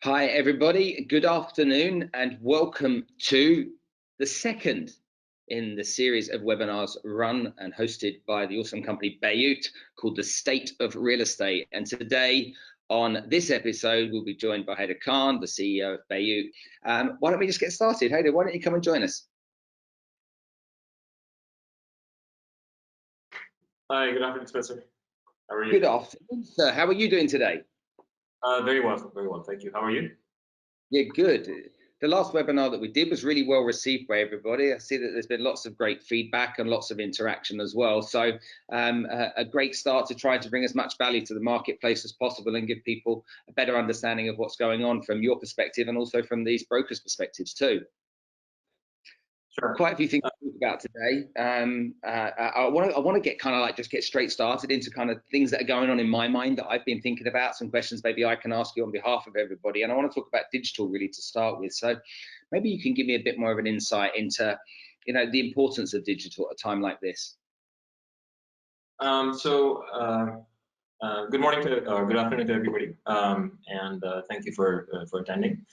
Hi, everybody. Good afternoon, and welcome to the second in the series of webinars run and hosted by the awesome company Bayut called The State of Real Estate. And today, on this episode, we'll be joined by Haider, the CEO of Bayut. Why don't we just get started? Haider, why don't you come and join us? Hi, good afternoon, Spencer. How are you? Good afternoon, sir. How are you doing today? Very well, thank you. How are you? Yeah, good. The last webinar that we did was really well received by everybody. I see that there's been lots of great feedback and lots of interaction as well. So a great start to try to bring as much value to the marketplace as possible and give people a better understanding of what's going on from your perspective and also from these brokers' perspectives too. Sure. Quite a few things to talk about today. I want to get kind of like just get straight started into kind of things that are going on in my mind that I've been thinking about, some questions maybe I can ask you on behalf of everybody. And I want to talk about digital really to start with. So maybe you can give me a bit more of an insight into, the importance of digital at a time like this. Good morning good afternoon to everybody, and thank you for attending.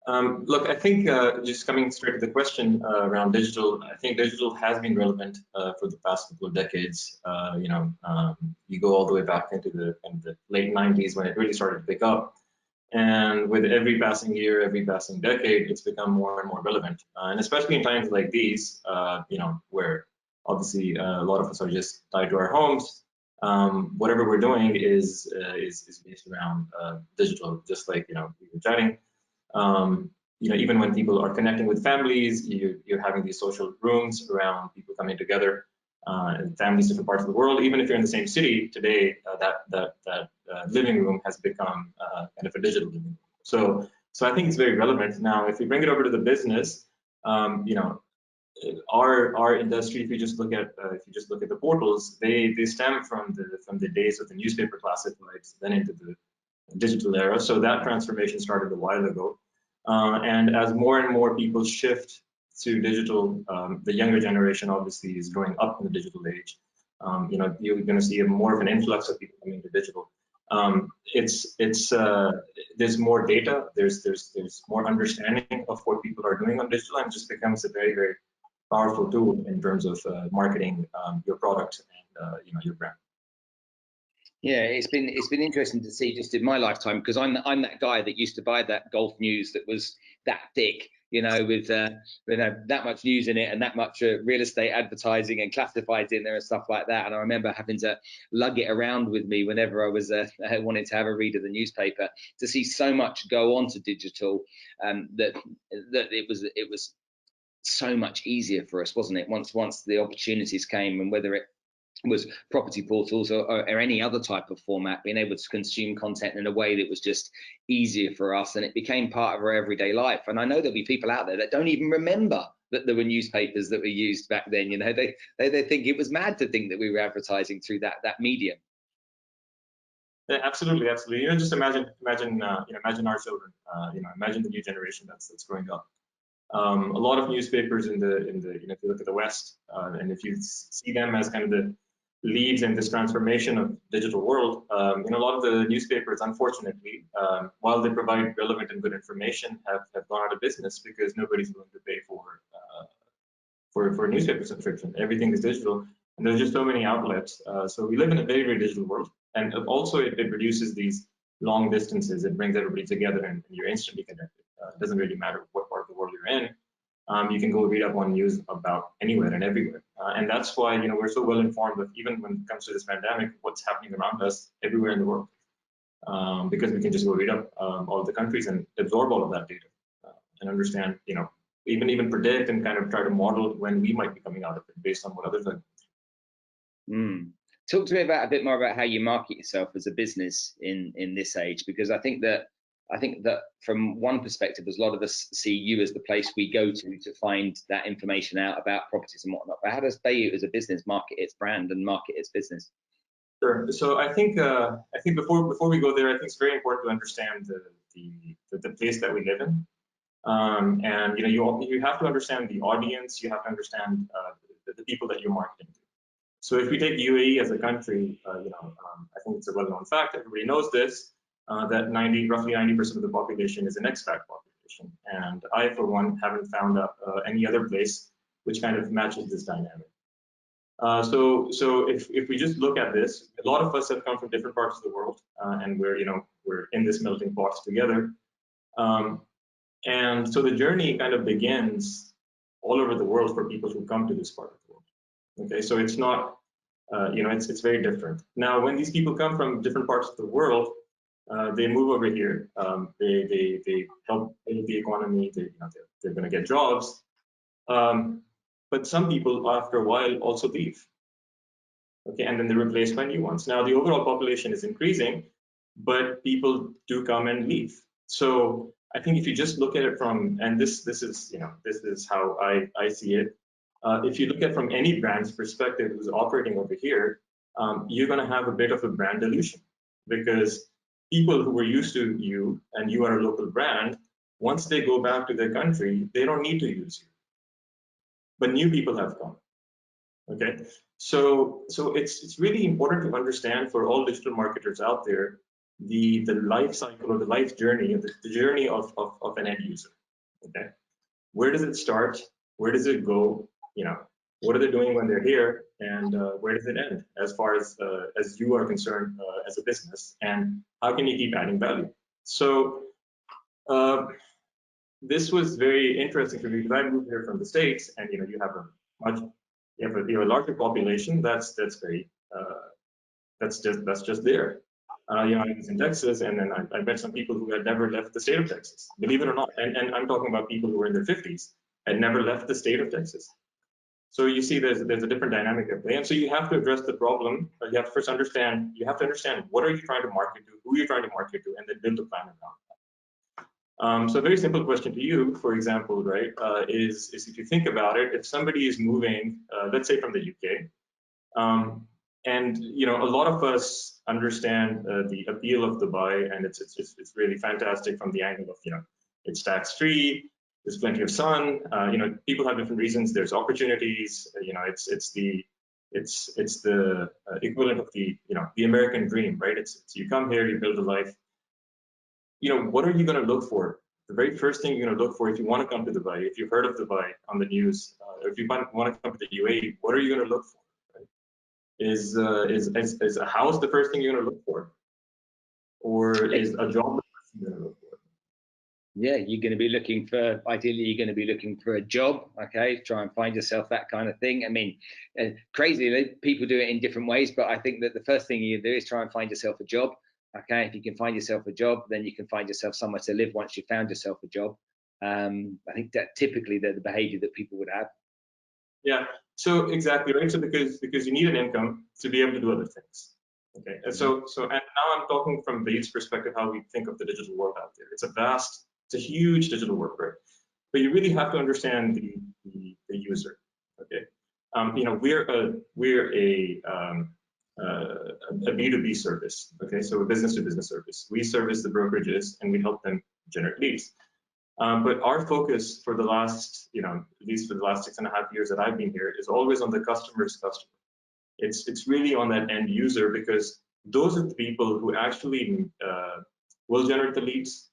Look, I think just coming straight to the question around digital, I think digital has been relevant for the past couple of decades. You go all the way back into the late 90s when it really started to pick up. And with every passing year, every passing decade, it's become more and more relevant. And especially in times like these, where obviously a lot of us are just tied to our homes. Whatever we're doing is based around digital, just like we were chatting. Even when people are connecting with families, you're having these social rooms around people coming together, and families different parts of the world. Even if you're in the same city today, that living room has become kind of a digital living room. So I think it's very relevant. Now, if we bring it over to the business, our industry, if you just look at the portals, they stem from the days of the newspaper classifieds, then into the digital era. So that transformation started a while ago. And as more and more people shift to digital, the younger generation obviously is growing up in the digital age. You're going to see more of an influx of people coming to digital. There's more data, there's more understanding of what people are doing on digital, and it just becomes a very, very powerful tool in terms of marketing your product and your brand. Yeah, it's been interesting to see just in my lifetime, because I'm that guy that used to buy that Golf News that was that thick, with that much news in it and that much real estate advertising and classifieds in there and stuff like that. And I remember having to lug it around with me whenever I was wanting to have a read of the newspaper, to see so much go on to digital, that it was so much easier for us, wasn't it? Once the opportunities came, and whether it was property portals or any other type of format, being able to consume content in a way that was just easier for us, and it became part of our everyday life. And I know there'll be people out there that don't even remember that there were newspapers that were used back then. They think it was mad to think that we were advertising through that medium. Yeah, absolutely. Just imagine our children. Imagine the new generation that's growing up. A lot of newspapers in the if you look at the West, and if you see them as kind of the leads in this transformation of digital world, a lot of the newspapers, unfortunately, while they provide relevant and good information, have gone out of business because nobody's willing to pay for a newspaper subscription. Everything is digital, and there's just so many outlets. So we live in a very, very digital world, and also it reduces these long distances. It brings everybody together, and you're instantly connected. It doesn't really matter what part of the world you're in. You can go read up on news about anywhere and everywhere. And that's why we're so well informed of, even when it comes to this pandemic, what's happening around us everywhere in the world. Because we can just go read up all of the countries and absorb all of that data and understand, even predict and kind of try to model when we might be coming out of it based on what others are doing. Talk to me a bit more about how you market yourself as a business in this age, because I think that from one perspective, as a lot of us see you as the place we go to find that information out about properties and whatnot. But how does Bayut as a business market its brand and market its business? Sure. So I think before we go there, I think it's very important to understand the place that we live in, and you have to understand the audience. You have to understand the people that you're marketing to. So if we take UAE as a country, I think it's a well-known fact. Everybody knows this. that roughly 90% of the population is an expat population. And I, for one, haven't found any other place which kind of matches this dynamic. So if we just look at this, a lot of us have come from different parts of the world, and we're in this melting pot together. And so the journey kind of begins all over the world for people who come to this part of the world. Okay, so it's not, it's very different. Now, when these people come from different parts of the world, they move over here. They help build the economy. They're going to get jobs. But some people, after a while, also leave. Okay, and then they're replaced by new ones. Now, the overall population is increasing, but people do come and leave. So I think if you just look at it from, and this is how I see it. If you look at it from any brand's perspective who's operating over here, you're going to have a bit of a brand illusion, because people who were used to you and you are a local brand, once they go back to their country, they don't need to use you. But new people have come. Okay, so it's really important to understand for all digital marketers out there the life cycle or the life journey, the journey of an end user. Okay, where does it start? Where does it go? What are they doing when they're here, and where does it end as far as you are concerned as a business, and how can you keep adding value? So this was very interesting for me because I moved here from the States, and you have a larger population that's just there. I was in Texas, and then I met some people who had never left the state of Texas, believe it or not. And I'm talking about people who were in their 50s, had never left the state of Texas. So you see, there's a different dynamic at play, and so you have to address the problem. You have to first understand. You have to understand what are you trying to market to, who you're trying to market to, and then build a plan around that. So a very simple question to you, for example, right, is if you think about it, if somebody is moving, let's say from the UK, and a lot of us understand the appeal of Dubai, and it's really fantastic from the angle of it's tax free, there's plenty of sun, people have different reasons, there's opportunities, it's the equivalent of the American dream, right? It's you come here, you build a life. What are you going to look for? The very first thing you're going to look for if you want to come to Dubai, if you've heard of Dubai on the news, or if you want to come to the UAE, what are you going to look for? Right? Is a house the first thing you're going to look for, or is a job the first thing you're going to look for? Yeah, you're going to be looking for, ideally, you're going to be looking for a job, okay? Try and find yourself, that kind of thing. I mean, crazily, people do it in different ways, but I think that the first thing you do is try and find yourself a job, okay? If you can find yourself a job, then you can find yourself somewhere to live once you've found yourself a job. I think that typically the behavior that people would have. Yeah, so exactly, right? So because you need an income to be able to do other things. Okay, and so and now I'm talking from Bayut's perspective, how we think of the digital world out there. It's a huge digital world, right? But you really have to understand the user. Okay, we're a B2B service. Okay, so a business to business service. We service the brokerages and we help them generate leads. But our focus for the last, at least for the last 6.5 years that I've been here, is always on the customer's customer. It's really on that end user, because those are the people who actually will generate the leads,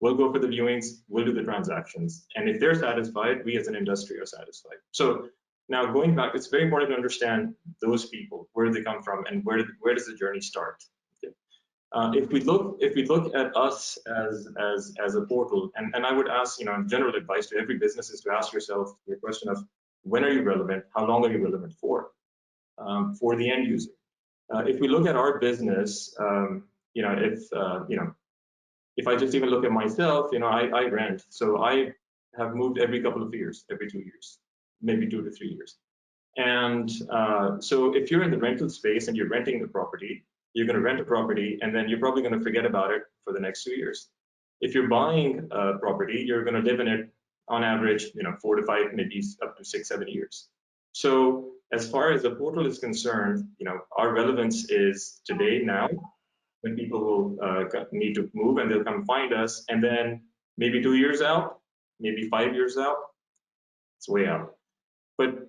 will go for the viewings, will do the transactions. And if they're satisfied, we as an industry are satisfied. So now going back, it's very important to understand those people, where they come from, and where does the journey start. Okay. If we look at us as a portal, and I would ask, general advice to every business is to ask yourself the question of when are you relevant, how long are you relevant for the end user. If we look at our business, if I just even look at myself, I rent, so I have moved every couple of years, every 2 years, maybe 2 to 3 years. And so if you're in the rental space and you're renting the property, you're going to rent a property, and then you're probably going to forget about it for the next 2 years. If you're buying a property, you're going to live in it on average, 4 to 5, maybe up to 6, 7 years. So as far as the portal is concerned, our relevance is today, now, when people will need to move and they'll come find us, and then maybe 2 years out, maybe 5 years out, it's way out. But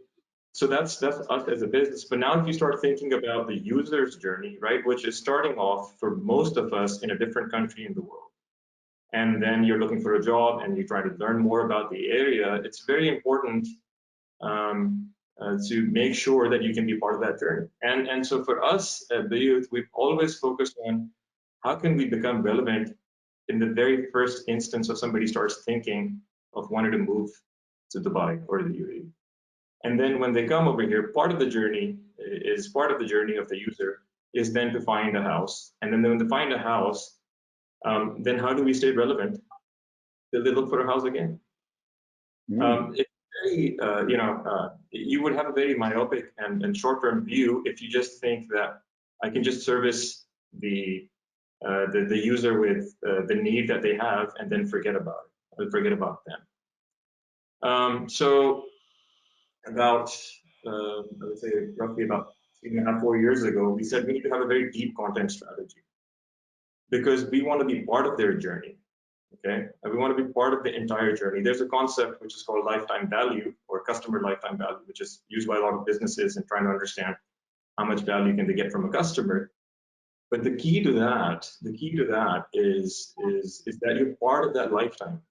So that's us as a business. But now if you start thinking about the user's journey, right, which is starting off for most of us in a different country in the world, and then you're looking for a job and you try to learn more about the area, it's very important to make sure that you can be part of that journey. And so for us at Bayut, we've always focused on how can we become relevant in the very first instance of somebody starts thinking of wanting to move to Dubai or the UAE. And then when they come over here, part of the journey of the user is then to find a house. And then when they find a house, then how do we stay relevant? Till they look for a house again. It's very, you would have a very myopic and short-term view if you just think that I can just service the user with the need that they have and then forget about them. So about, I would say roughly about 3.5, 4 years ago, we said we need to have a very deep content strategy because we want to be part of their journey. Okay, and we want to be part of the entire journey. There's a concept which is called lifetime value or customer lifetime value, which is used by a lot of businesses in trying to understand how much value can they get from a customer. But the key to that is that you're part of that lifetime.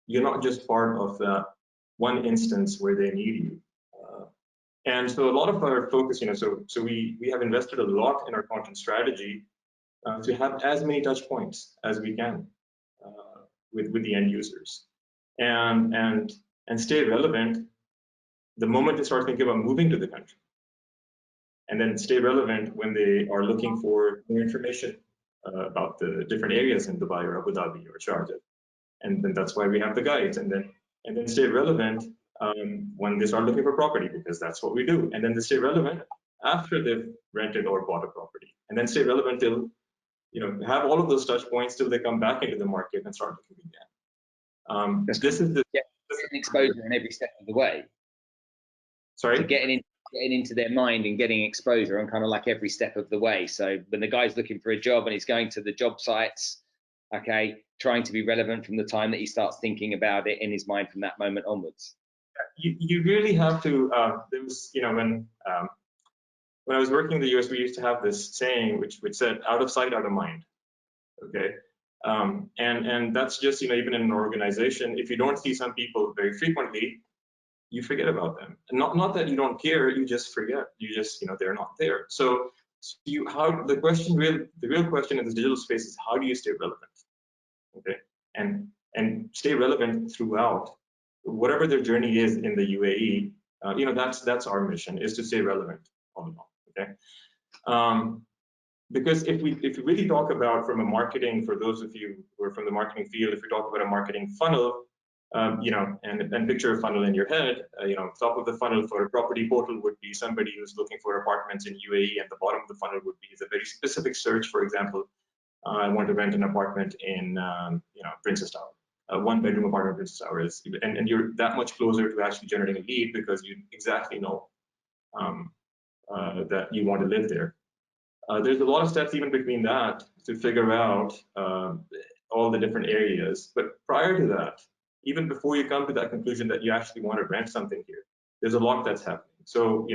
You're not just part of that one instance where they need you. And so a lot of our focus, so we have invested a lot in our content strategy to have as many touch points as we can with the end users, and stay relevant the moment they start thinking about moving to the country, and then stay relevant when they are looking for more information about the different areas in Dubai or Abu Dhabi or Sharjah, and then that's why we have the guides, and then stay relevant when they start looking for property, because that's what we do, and then they stay relevant after they've rented or bought a property, and then stay relevant till have all of those touch points till they come back into the market and start looking again. This is the exposure in every step of the way. Sorry, so getting into their mind and getting exposure on kind of like every step of the way. So when the guy's looking for a job and he's going to the job sites, okay, trying to be relevant from the time that he starts thinking about it in his mind from that moment onwards. You really have to. There was, when I was working in the US, we used to have this saying which said, "Out of sight, out of mind." Okay, and that's just even in an organization, if you don't see some people very frequently, you forget about them. And not that you don't care, you just forget. You just they're not there. So the real question in this digital space is how do you stay relevant? Okay, and stay relevant throughout whatever their journey is in the UAE. That's our mission, is to stay relevant all along. Okay. Because if we really talk about from a marketing, for those of you who are from the marketing field, if we talk about a marketing funnel, and picture a funnel in your head, top of the funnel for a property portal would be somebody who's looking for apartments in UAE, and the bottom of the funnel would be a very specific search. For example, I want to rent an apartment in Princess Tower. One-bedroom apartment in Princess Tower is, and you're that much closer to actually generating a lead because you exactly know that you want to live there. There's a lot of steps even between that to figure out all the different areas. But prior to that, even before you come to that conclusion that you actually want to rent something here, there's a lot that's happening. So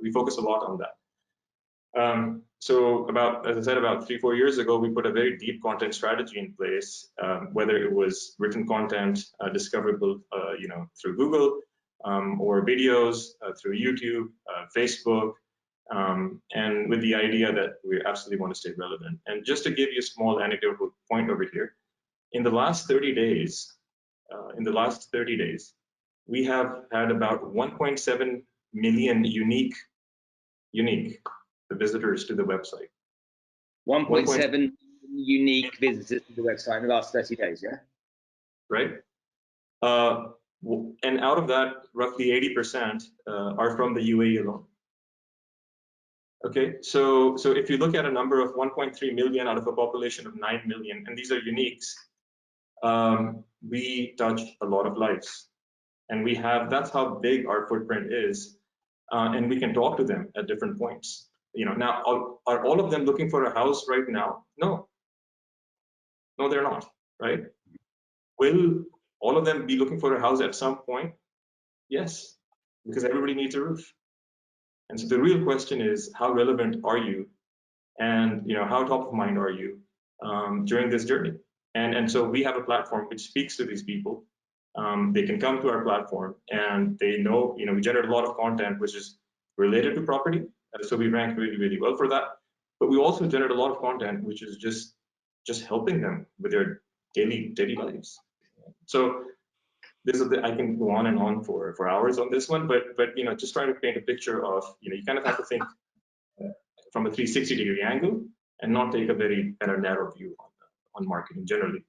we focus a lot on that. So as I said, about 3-4 years ago, we put a very deep content strategy in place, whether it was written content discoverable through Google, or videos through YouTube, Facebook, and with the idea that we absolutely want to stay relevant. And just to give you a small anecdotal point over here, in the last 30 days, we have had about 1.7 million unique visitors to the website. 1.7 unique visitors to the website in the last 30 days, yeah? Right. And out of that, roughly 80% are from the UAE alone. Okay, so if you look at a number of 1.3 million out of a population of 9 million, and these are uniques, we touch a lot of lives. And that's how big our footprint is. And we can talk to them at different points. Now, are all of them looking for a house right now? No, they're not, right? Will all of them be looking for a house at some point? Yes, because everybody needs a roof. And so the real question is, how relevant are you, and how top of mind are you during this journey? And so we have a platform which speaks to these people. They can come to our platform, and they know, we generate a lot of content which is related to property, so we rank really, really well for that. But we also generate a lot of content which is just helping them with their daily lives. So I can go on and on for hours on this one, but just trying to paint a picture of, you kind of have to think from a 360-degree angle and not take a very kind of narrow view on marketing generally.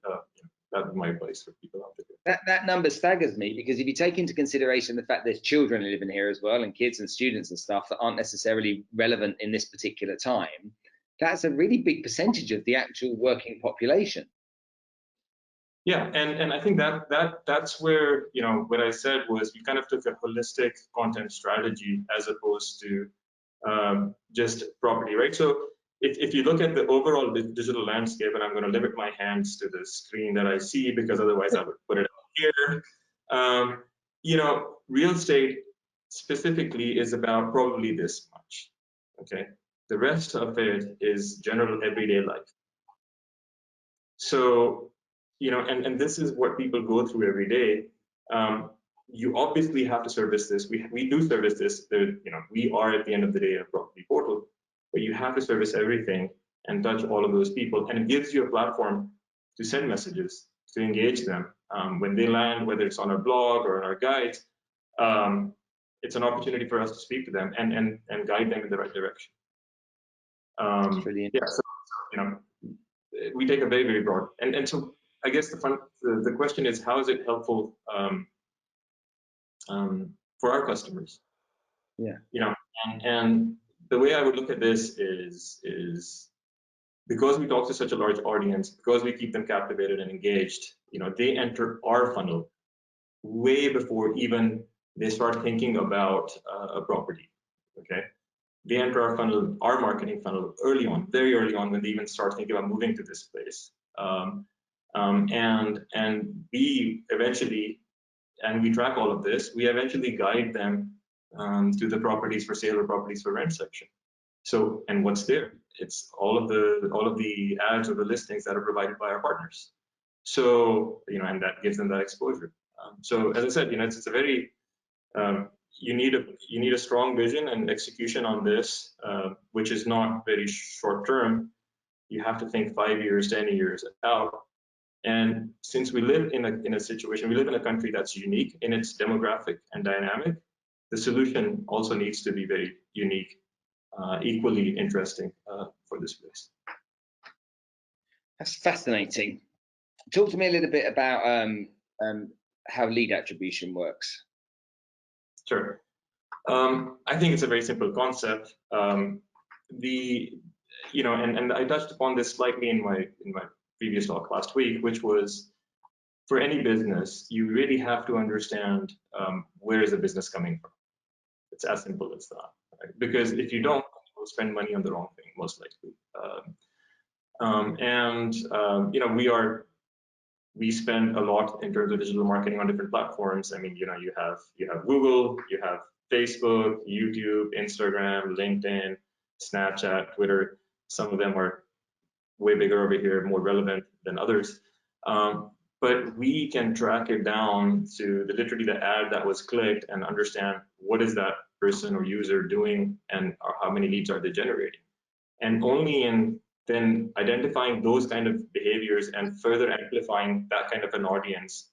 That would be my advice for people out there. That number staggers me, because if you take into consideration the fact there's children living here as well, and kids and students and stuff that aren't necessarily relevant in this particular time, that's a really big percentage of the actual working population. Yeah, and I think that's where, what I said was we kind of took a holistic content strategy as opposed to just property, right? So if you look at the overall digital landscape, and I'm going to limit my hands to the screen that I see because otherwise I would put it up here. Real estate specifically is about probably this much, okay? The rest of it is general everyday life. So, and this is what people go through every day. You obviously have to service this. We do service this. We are at the end of the day a property portal, but you have to service everything and touch all of those people. And it gives you a platform to send messages, to engage them. When they land, whether it's on our blog or on our guides, it's an opportunity for us to speak to them and guide them in the right direction. Yeah, so, we take a very, very broad, and so I guess the question is, how is it helpful for our customers? Yeah. And the way I would look at this is because we talk to such a large audience, because we keep them captivated and engaged, they enter our funnel way before even they start thinking about a property. Okay. They enter our funnel, our marketing funnel, early on, very early on, when they even start thinking about moving to this place. And we eventually, and we track all of this, we eventually guide them to the properties for sale or properties for rent section. So, and what's there? It's all of the ads or the listings that are provided by our partners. So, and that gives them that exposure. So, as I said, it's a very you need a strong vision and execution on this, which is not very short term. You have to think 5 years, 10 years out. And since we live in a situation, we live in a country that's unique in its demographic and dynamic, the solution also needs to be very unique, equally interesting for this place. That's fascinating. Talk to me a little bit about how lead attribution works. Sure. I think it's a very simple concept. And I touched upon this slightly in my previous talk last week, which was, for any business, you really have to understand where is the business coming from. It's as simple as that, right? Because if you don't, you'll spend money on the wrong thing, most likely. We spend a lot in terms of digital marketing on different platforms. I mean, you have Google, you have Facebook, YouTube, Instagram, LinkedIn, Snapchat, Twitter. Some of them are way bigger over here, more relevant than others. But we can track it down to literally the ad that was clicked and understand what is that person or user doing and how many leads are they generating. And only in then identifying those kind of behaviors and further amplifying that kind of an audience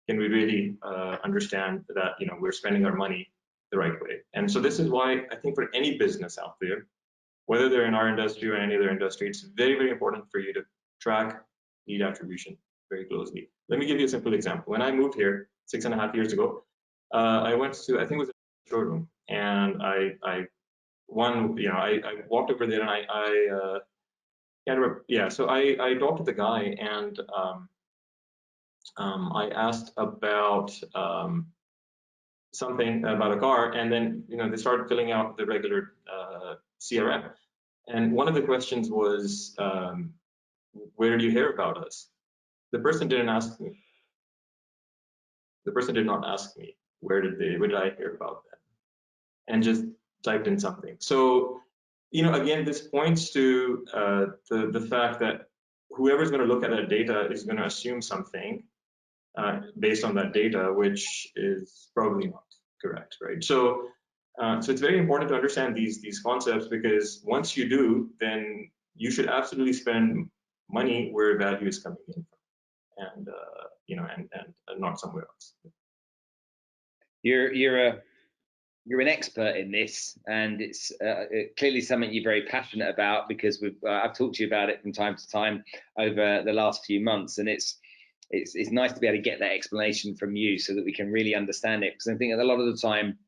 can we really understand that we're spending our money the right way. And so this is why I think for any business out there, whether they're in our industry or any other industry, it's very, very important for you to track lead attribution very closely. Let me give you a simple example. When I moved here 6.5 years ago, I went to, I think it was a showroom, and I walked over there and I talked to the guy, and I asked about something about a car, and then they started filling out the regular CRM. And one of the questions was, where did you hear about us? The person didn't ask me. The person did not ask me where did I hear about them, and just typed in something. So, again, this points to the fact that whoever's going to look at that data is going to assume something based on that data, which is probably not correct, right? So, so it's very important to understand these concepts, because once you do, then you should absolutely spend money where value is coming in from, and and not somewhere else. You're an expert in this, and it's clearly something you're very passionate about, because I've talked to you about it from time to time over the last few months, and it's nice to be able to get that explanation from you so that we can really understand it. Because I think a lot of the time,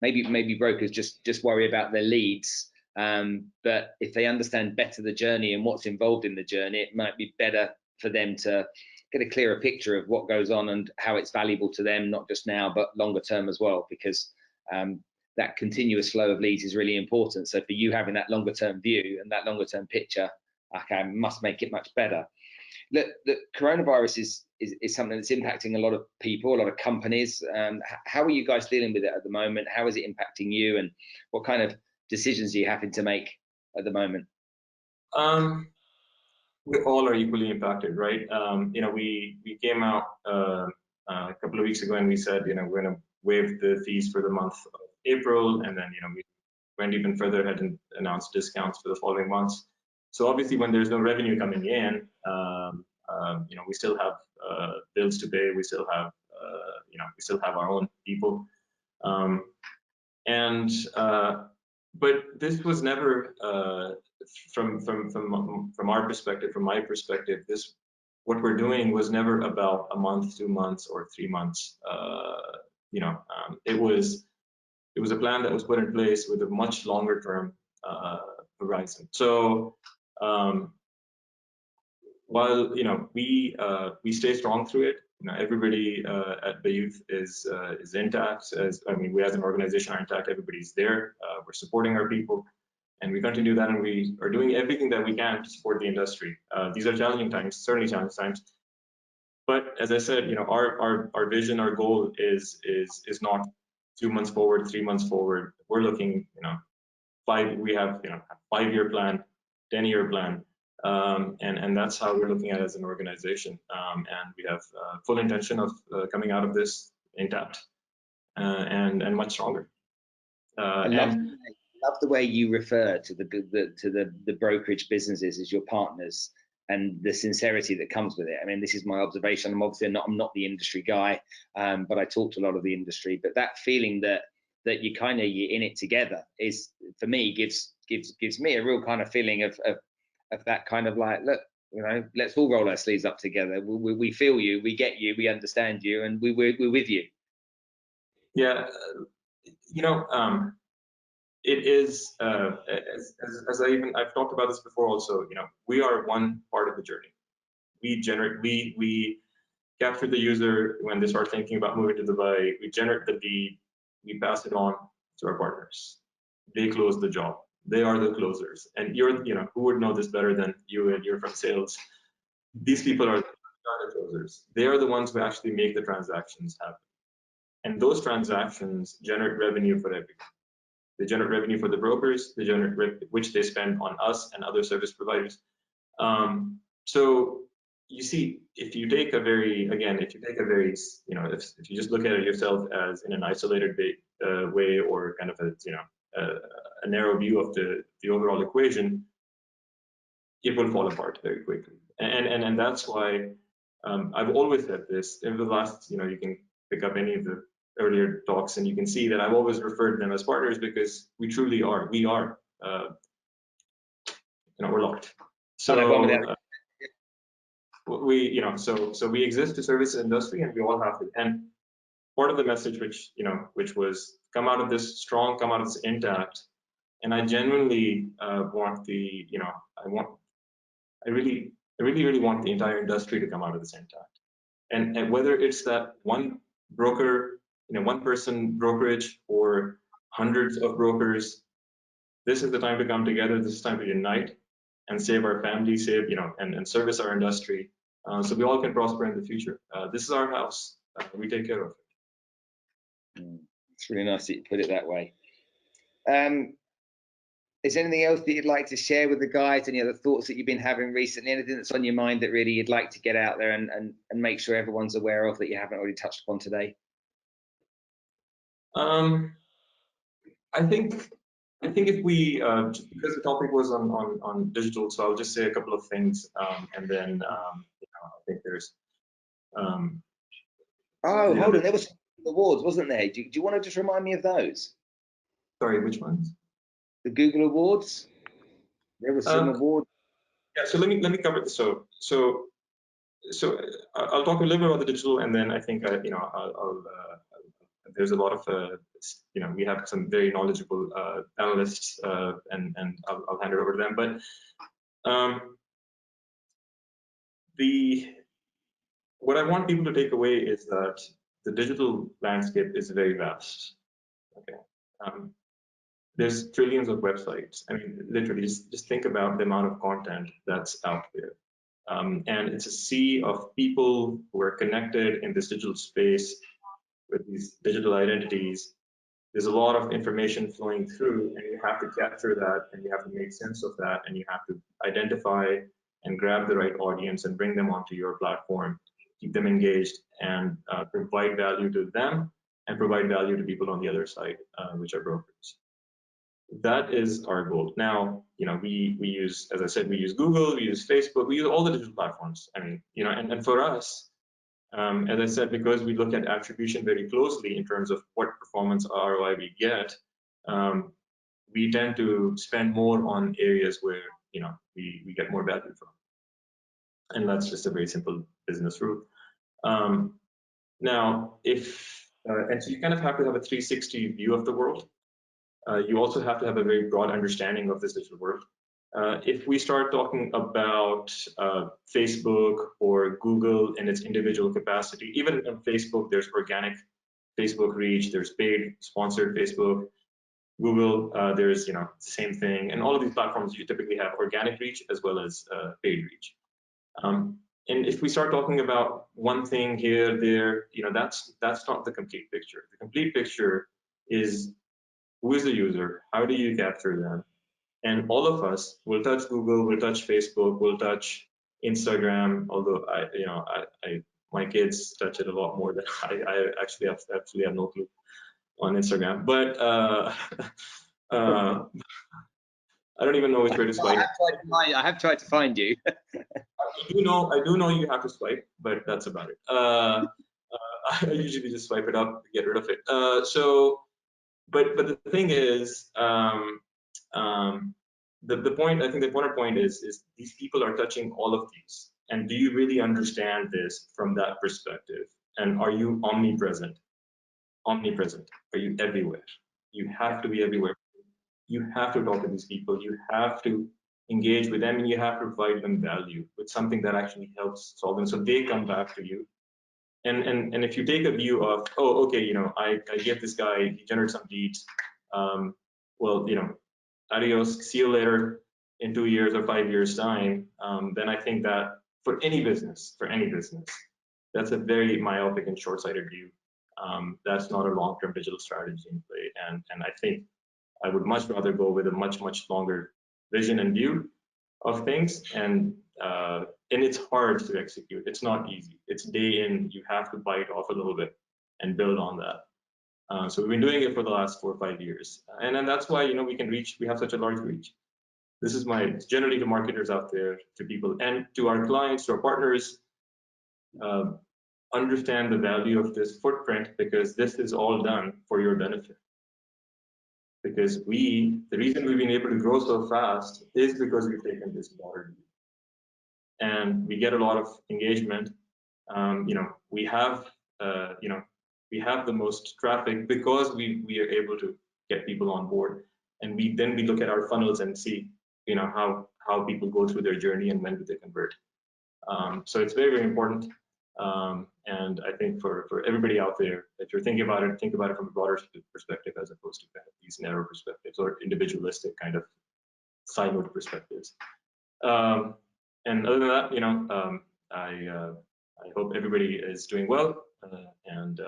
maybe brokers just worry about their leads, but if they understand better the journey and what's involved in the journey, it might be better for them to get a clearer picture of what goes on and how it's valuable to them, not just now but longer term as well, because that continuous flow of leads is really important. So for you, having that longer term view and that longer term picture, must make it much better. Look, the coronavirus is something that's impacting a lot of people, a lot of companies. How are you guys dealing with it at the moment? How is it impacting you, and what kind of decisions are you having to make at the moment? We all are equally impacted, right? We came out a couple of weeks ago and we said, we're going to waive the fees for the month of April, and then we went even further ahead and announced discounts for the following months. So obviously, when there's no revenue coming in, we still have bills to pay. We still have our own people, but this was never from our perspective, from my perspective, what we're doing was never about a month, 2 months, or 3 months. It was a plan that was put in place with a much longer term horizon. So while we stay strong through it, everybody at Bayut is intact. We as an organization are intact. Everybody's there. We're supporting our people, and we continue that, and we are doing everything that we can to support the industry. These are challenging times, certainly challenging times. But as I said, our vision, our goal is not 2 months forward, 3 months forward. We're looking, we have a 5-year plan, 10-year plan, and that's how we're looking at it as an organization. And we have full intention of coming out of this intact and much stronger. I love the way you refer to the brokerage businesses as your partners, and the sincerity that comes with it. I mean, this is my observation. I'm not the industry guy, but I talk to a lot of the industry. But that feeling that you're in it together is, for me, gives me a real kind of feeling of that kind of like, look, let's all roll our sleeves up together. We feel you, we get you, we understand you, and we're with you. Yeah, it is, as I've talked about this before also, we are one part of the journey. We capture the user when they start thinking about moving to Dubai. We generate the lead, we pass it on to our partners. They close the job. They are the closers. And who would know this better than you, and you're from sales? These people are the closers. They are the ones who actually make the transactions happen. And those transactions generate revenue for everyone. They generate revenue for the brokers, they generate which they spend on us and other service providers. So you see, if you take a very, if you just look at it yourself as in an isolated way, or kind of a narrow view of the overall equation, it will fall apart very quickly. And that's why I've always said this in the last, you can pick up any of the earlier talks, and you can see that I've always referred to them as partners, because we truly are. We are, we're locked. So we exist to service the industry, and we all have to. And part of the message, which was come out of this strong, come out of this intact, and I genuinely want I really want the entire industry to come out of this intact. And whether it's that one broker, one person brokerage, or hundreds of brokers, this is the time to come together. This is time to unite and save our family, and service our industry, so we all can prosper in the future. This is our house. We take care of it. It's really nice that you put it that way. Is there anything else that you'd like to share with the guys? Any other thoughts that you've been having recently? Anything that's on your mind that really you'd like to get out there and make sure everyone's aware of that you haven't already touched upon today? I think if we because the topic was on digital, so I'll just say a couple of things, and then I think there's oh, hold on, there was awards, wasn't there? Do you want to just remind me of those? Sorry, which ones? The Google Awards. There was some awards. Yeah, so let me cover this. So I'll talk a little bit about the digital, and then I think I'll there's a lot of we have some very knowledgeable analysts, and I'll hand it over to them. But what I want people to take away is that the digital landscape is very vast. Okay. There's trillions of websites. I mean, literally, just think about the amount of content that's out there. And it's a sea of people who are connected in this digital space with these digital identities. There's a lot of information flowing through, and you have to capture that, and you have to make sense of that, and you have to identify and grab the right audience and bring them onto your platform, keep them engaged, and provide value to them, and provide value to people on the other side, which are brokers. That is our goal. Now, we use, as I said, we use Google, we use Facebook, we use all the digital platforms. I mean, and for us, as I said, because we look at attribution very closely in terms of what performance ROI we get, we tend to spend more on areas where we get more value from, and that's just a very simple business rule. Now, and so you kind of have to have a 360 view of the world. You also have to have a very broad understanding of this digital world. If we start talking about Facebook or Google in its individual capacity, even on Facebook, there's organic Facebook reach, there's paid sponsored Facebook. Google, there's the same thing, and all of these platforms you typically have organic reach as well as paid reach. And if we start talking about one thing here, there, that's not the complete picture. The complete picture is who is the user, how do you capture them, and all of us will touch Google, will touch Facebook, will touch Instagram. Although my kids touch it a lot more than I actually have no clue on Instagram. But I don't even know which way to swipe. I have tried to find you. I do know you have to swipe, but that's about it. I usually just swipe it up, get rid of it. But the thing is, the point, I think the point is these people are touching all of these. And do you really understand this from that perspective? And are you omnipresent? Omnipresent. Are you everywhere? You have to be everywhere. You have to talk to these people. You have to engage with them, and you have to provide them value with something that actually helps solve them, so they come back to you. And if you take a view of, oh, okay, I get this guy, he generates some leads, well, adios, see you later in 2 years or 5 years time, then I think that for any business, that's a very myopic and short-sighted view. That's not a long-term digital strategy in play. And I think I would much rather go with a much longer vision and view of things. And it's hard to execute. It's not easy. It's day in. You have to bite off a little bit and build on that. So we've been doing it for the last 4 or 5 years, and then that's why we have such a large reach. This is generally to marketers out there, to people, and to our clients, to our partners. Understand the value of this footprint, because this is all done for your benefit. Because the reason we've been able to grow so fast is because we've taken this broader view. And we get a lot of engagement. We have the most traffic because we are able to get people on board, and we look at our funnels and see how people go through their journey and when do they convert. So it's very important, and I think for everybody out there, if you're thinking about it, think about it from a broader perspective as opposed to kind of these narrow perspectives or individualistic kind of siloed perspectives. And other than that, I hope everybody is doing well, and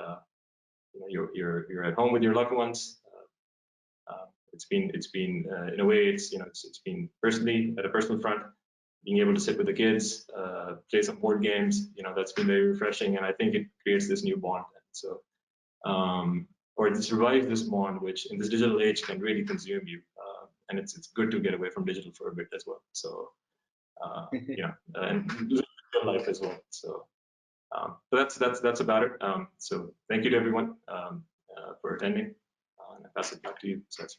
you're at home with your loved ones. it's been in a way, it's it's been personally, at a personal front, being able to sit with the kids, play some board games, that's been very refreshing, and I think it creates this new bond. So, or it survives this bond, which in this digital age can really consume you, and it's good to get away from digital for a bit as well. So, and real life as well. So, that's about it. So, thank you to everyone for attending, and I pass it back to you, Seth.